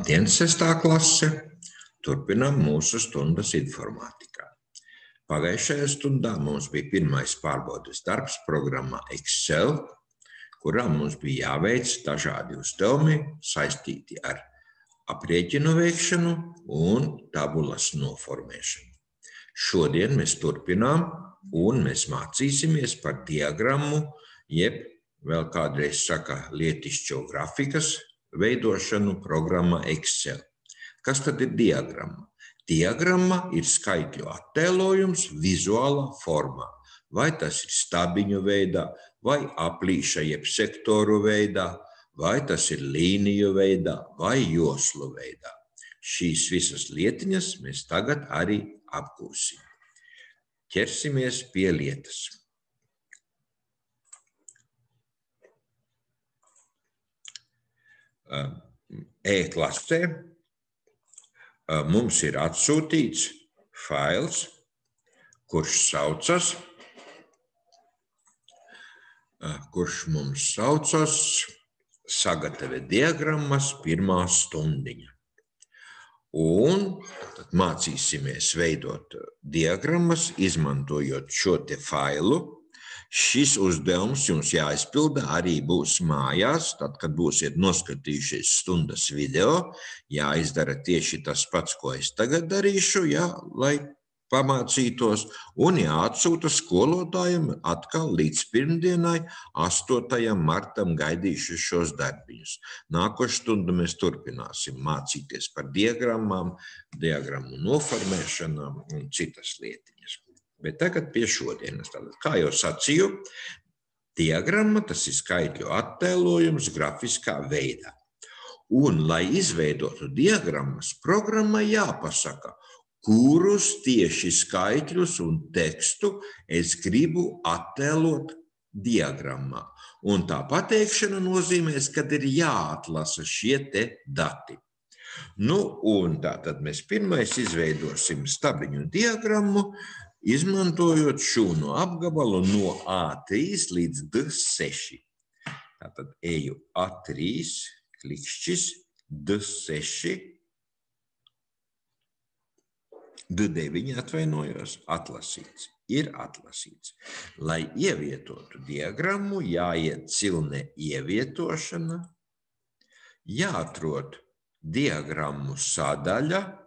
Labdien, 6. klase! Turpinām mūsu stundas informātikā. Pagājušajā stundā mums bija pirmais pārbaudes darbs programmā Excel, kurā mums bija jāveic dažādi uzdevumi saistīti ar aprēķinu veikšanu un tabulas noformēšanu. Šodien mēs turpinām un mēs mācīsimies par diagrammu, jeb vēl kādreiz saka lietišķo grafikas veidošanu programmā Excel. Kas tad ir diagramma? Diagramma ir skaitļu attēlojums vizuālā formā. Vai tas ir stabiņu veidā, vai aplīša jeb sektoru veidā, vai tas ir līniju veidā, vai joslu veidā. Šīs visas lietiņas mēs tagad arī apgūsim. Ķersimies pie lietas. E-klasē mums ir atsūtīts fails, kurš mums saucas sagatavē diagrammas pirmā stundiņa. Un tad mācīsimies veidot diagrammas, izmantojot šo te failu. Šis uzdevums jums jāizpilda arī būs mājās, tad, kad būsiet noskatījušies stundas video, jāizdara tieši tas pats, ko es tagad darīšu, lai pamācītos, un jāatsūta skolotājiem atkal līdz pirmdienai, 8. martam gaidīšu šos darbiņus. Nākošu stundu mēs turpināsim mācīties par diagrammām, diagrammu noformēšanām un citas lietiņas. Bet tagad pie šodienas. Kā jau sacīju, diagramma tas ir skaitļu attēlojums grafiskā veidā. Un, lai izveidotu diagrammas, programmai jāpasaka, kurus tieši skaitļus un tekstu es gribu attēlot diagrammā. Un tā pateikšana nozīmēs, kad ir jāatlasa šie te dati. Un tātad mēs pirmais izveidosim stabiņu diagrammu, izmantojot šūnu apgabalu no A3 līdz D6. Tātad eju A3, klikšķis, D6, D9 atvainojos, atlasīts. Ir atlasīts. Lai ievietotu diagrammu, jāiet cilne ievietošana, jāatrod diagrammu sadaļa,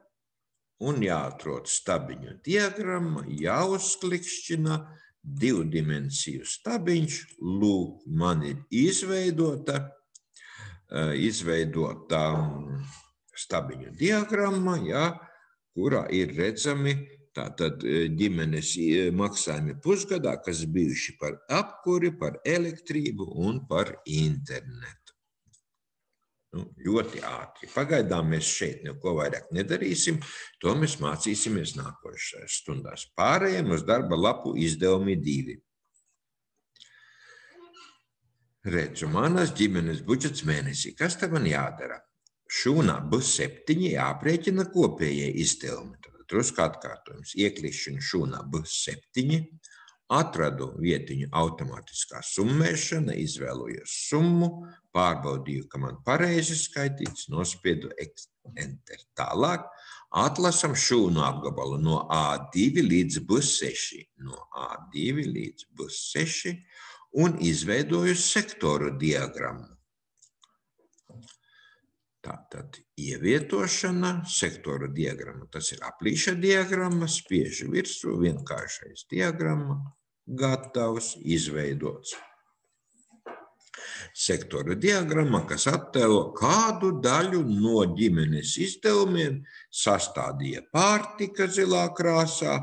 un jāatrod stabiņu diagramma, jāuzklikšķina divdimensiju stabiņš. Lūk, man ir izveidota stabiņu diagramma, kurā ir redzami tātad ģimenes maksājumi pusgadā, kas bijuši par apkuri, par elektrību un par internetu. Ļoti ātri. Pagaidām mēs šeit neko vairāk nedarīsim, to mēs mācīsimies nākošajās stundās. Pārējiem uz darba lapu izdevumi 2. Redzu, manas ģimenes budžets mēnesī. Kas te man jādara? Šūnā B7 jāprēķina kopējie izdevumi. Drusku atkārtojums. Ieklikšķinu šūnā B7, atradu vietiņu automātiskā summēšana, izvēlojos summu, pārbaudīju, ka man pareizi skaitīts, nospiedu Enter. Tālāk atlasam šūnu apgabalu no A2 līdz B6. No A2 līdz B6 un izveidoju sektoru diagrammu. Tātad ievietošana, sektoru diagramma, tas ir aplīša diagramma, spiežu virsū, vienkāršais diagramma, gatavs, izveidots. Sektoru diagramma, kas attēlo kādu daļu no ģimenes izdevumiem, sastādīja pārtika zilā krāsā,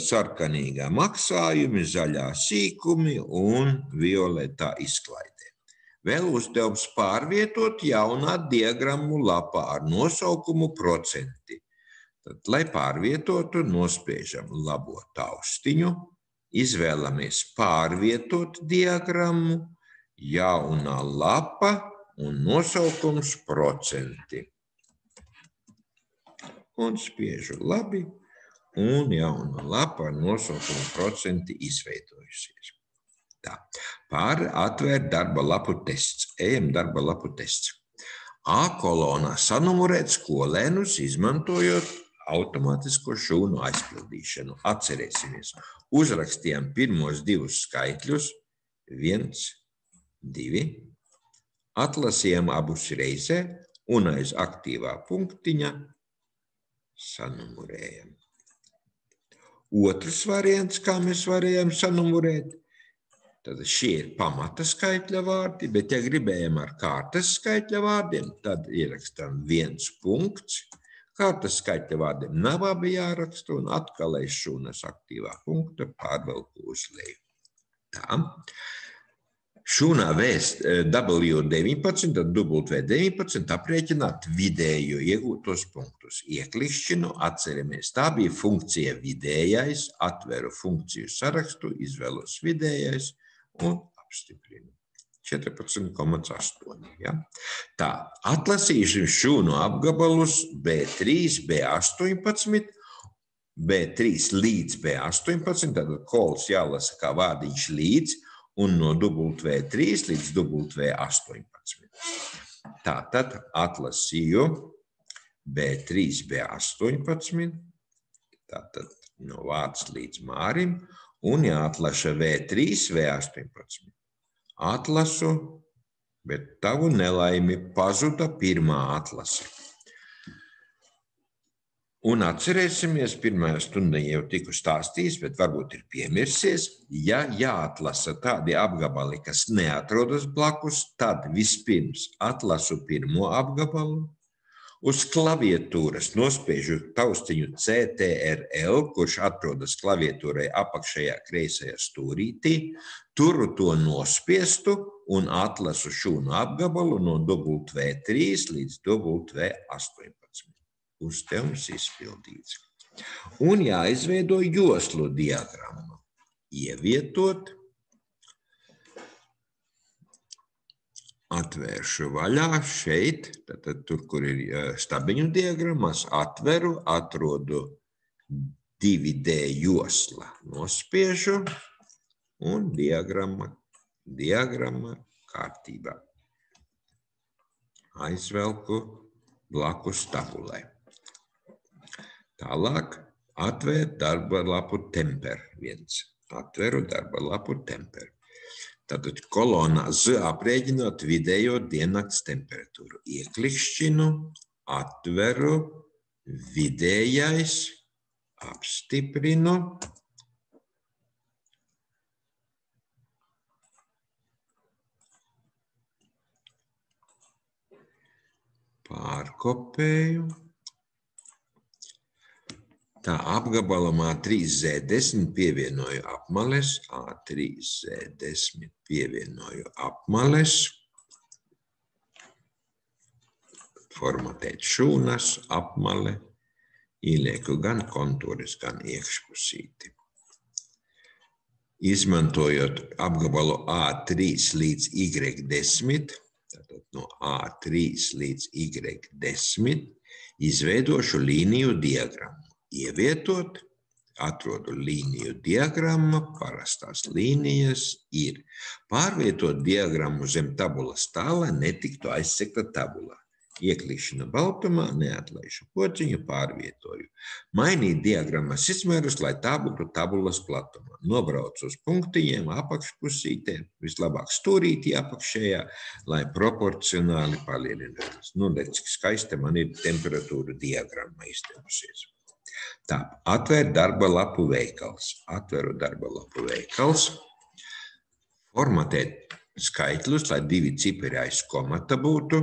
sarkanīgā maksājumi, zaļā sīkumi un violetā izklaidē. Vēl uzdevums pārvietot jaunā diagrammu lapā ar nosaukumu procenti. Tad, lai pārvietotu, nospiežam labo taustiņu, izvēlamies pārvietot diagrammu, jaunā lapa un nosaukums procenti. Un spiežu labi, un jauna lapa ar nosaukumu procenti izveidojusies. Tā. Atvērt darba lapu tests. Ejam darba lapu tests. A kolonā sanumurēt skolēnus, izmantojot automātisko šūnu aizpildīšanu. Atcerēsimies, uzrakstījām pirmos divus skaitļus, 1, 2, atlasījām abus reizē un aiz aktīvā punktiņa sanumurējam. Otrs variants, kā mēs varējām sanumurēt, tad šie ir pamata skaitļa vārdi, bet ja gribējam ar kārtas skaitļa vārdiem, tad ierakstām 1 punkts. Kārtas skaitļa vārdiem nav abi jāraksta un atkal aiz šūnas aktīvā punkta pārvelku uz leju. Tā. Šūnā W19 un W19 aprēķināt vidējo iegūtos punktus. Ieklikšķinu, atceramies, tā bija funkcija vidējais, atveru funkciju sarakstu, izvēlos vidējais un apstiprinu. 14,8. Ja? Tā, atlasīsim šūnu apgabalus B3, B18, B3 līdz B18, tad kols jālasa kā vārdiņš līdz, un no W3 līdz W18. Tātad atlasīju B3, B18, tātad no vārds līdz Mārim, un jāatlaša V3, V18. Atlasu, bet tavu nelaimi pazuda pirmā atlase. Un atcerēsimies, pirmajā stundā jau tiku stāstījis, bet varbūt ir piemirsies, ja jāatlasa tādi apgabali, kas neatrodas blakus, tad vispirms atlasu pirmo apgabalu, uz klaviatūras nospiežu taustiņu CTRL, kurš atrodas klaviatūrai apakšējā kreisajā stūrītī, turu to nospiestu un atlasu šūnu apgabalu no W3 līdz W18. Uzdevums izpildīts. Un jāizveido joslu diagramma. Ievietot, atvēršu vaļā šeit, tad tur, kur ir stabiņu diagrammas, atveru, atrodu 2D josla, nospiežu un diagramma kārtībā. Aizvelku blakus tabulai. Tālāk atvērt darba lapu temper 1. Atveru darba lapu temper. Tātad kolonā Z aprēķinot vidējo diennakts temperatūru. Ieklikšķinu, atveru, vidējais, apstiprinu. Pārkopēju. Tā apgabalam A3Z10 pievienoju apmales, A3Z10 pievienoju apmales, formatēt šūnas, apmale, ielieku gan kontūris, gan iekšpusīti. Izmantojot apgabalu A3 līdz Y10, tātad no A3 līdz Y10, izveidošu līniju diagrammu. Ievietot, atrodu līniju diagramma, parastās līnijas ir. Pārvietot diagrammu zem tabulas tā, lai netiktu aizsekta tabulā. Ieklikšķinu baltumā, neatlaišu pociņu, pārvietoju. Mainīt diagrammas izmērus, lai tā būtu tabulas platumā. Nobraucu uz punktiņiem apakšpusītē, vislabāk stūrītī apakšējā, lai proporcionāli palielinās. Nu, redz, cik skaista man ir temperatūra diagramma izdevusies. Tā, atvērt darba lapu veikals. Atveru darba lapu veikals. Formatēt skaitļus, lai 2 cipari aiz komata būtu.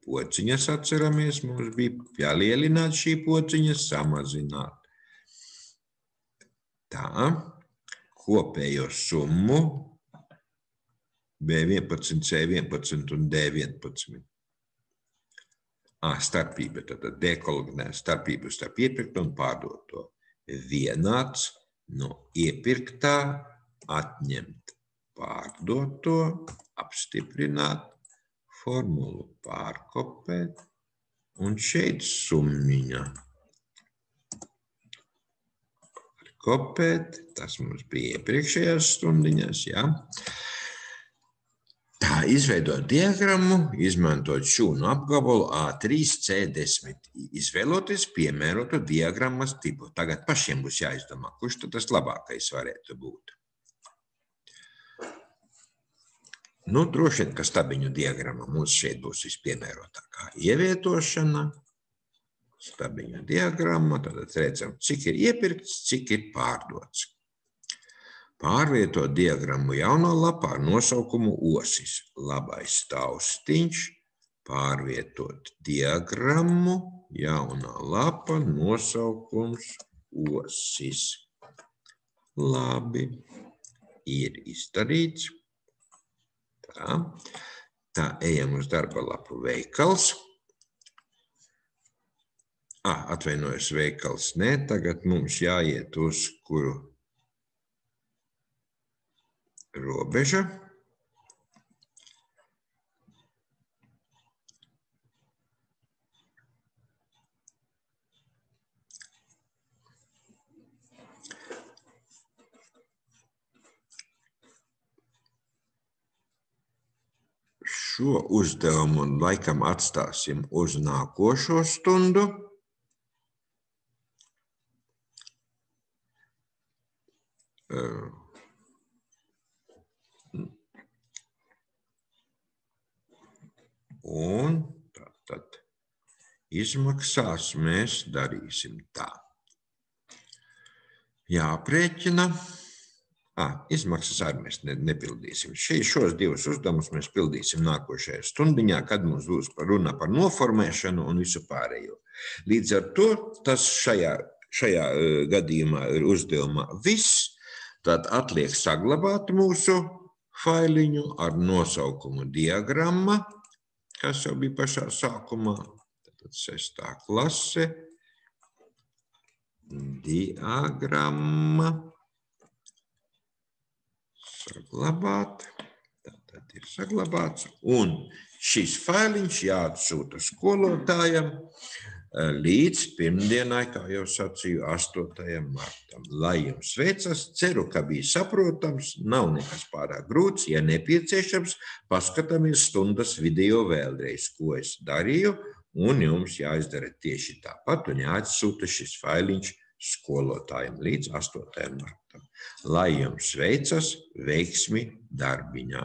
Pociņas atceramies, mums bija jālielināt šī pociņas, samazināt. Tā, kopējo summu B11, C11 un D11. Starpība, tad dekoloģinē starpību starp iepirkto un pārdoto. Vienāds no iepirktā atņemt pārdoto, apstiprināt, formulu pārkopēt un šeit summiņa. Kopēt, tas mums bija iepriekšējās stundiņās, jā. Tā Izveidot diagrammu, izmantot šūnu apgabalu A3C10. Izvēloties piemērotu diagrammas tipu. Tagad pašiem būs jāizdomā, kurš tad tas labākais varētu būt. Nu, droši vien, ka stabiņu diagramma mums šeit būs vispiemērotākā. Ievietošana, stabiņu diagramma, tad redzam, cik ir iepirkts, cik ir pārdots. Pārvietot diagrammu jaunā lapā ar nosaukumu osis. Labais taustiņš, pārvietot diagrammu, jaunā lapa, nosaukums osis. Labi, ir izdarīts. Tā, ejam uz darba lapu veikals. Atvainojos, veikals ne, tagad mums jāiet uz kuru robeža. Šo uzdevumu laikam atstāsim uz nākošo stundu. Un tātad izmaksās mēs darīsim tā. Jāprēķina. Izmaksas arī mēs nepildīsim. Šos divus uzdevumus mēs pildīsim nākošajā stundiņā, kad mums būs runa par noformēšanu un visu pārējo. Līdz ar to tas šajā gadījumā ir uzdevumā viss. Tad atliek saglabāt mūsu failiņu ar nosaukumu diagramma, kas jau bija pašā sākumā. Tad 6. klase, diagramma, saglabāt, tātad ir saglabāts, un šis failiņš jāatsūta skolotājam līdz pirmdienai, kā jau sacīju, 8. martam. Lai jums veicas, ceru, ka bija saprotams, nav nekas pārāk grūts, ja nepieciešams, paskatāmies stundas video vēlreiz, ko es darīju, un jums jāizdara tieši tāpat, un jāatsūta šis failiņš skolotājiem līdz 8. martam. Lai jums veicas, veiksmi darbiņā!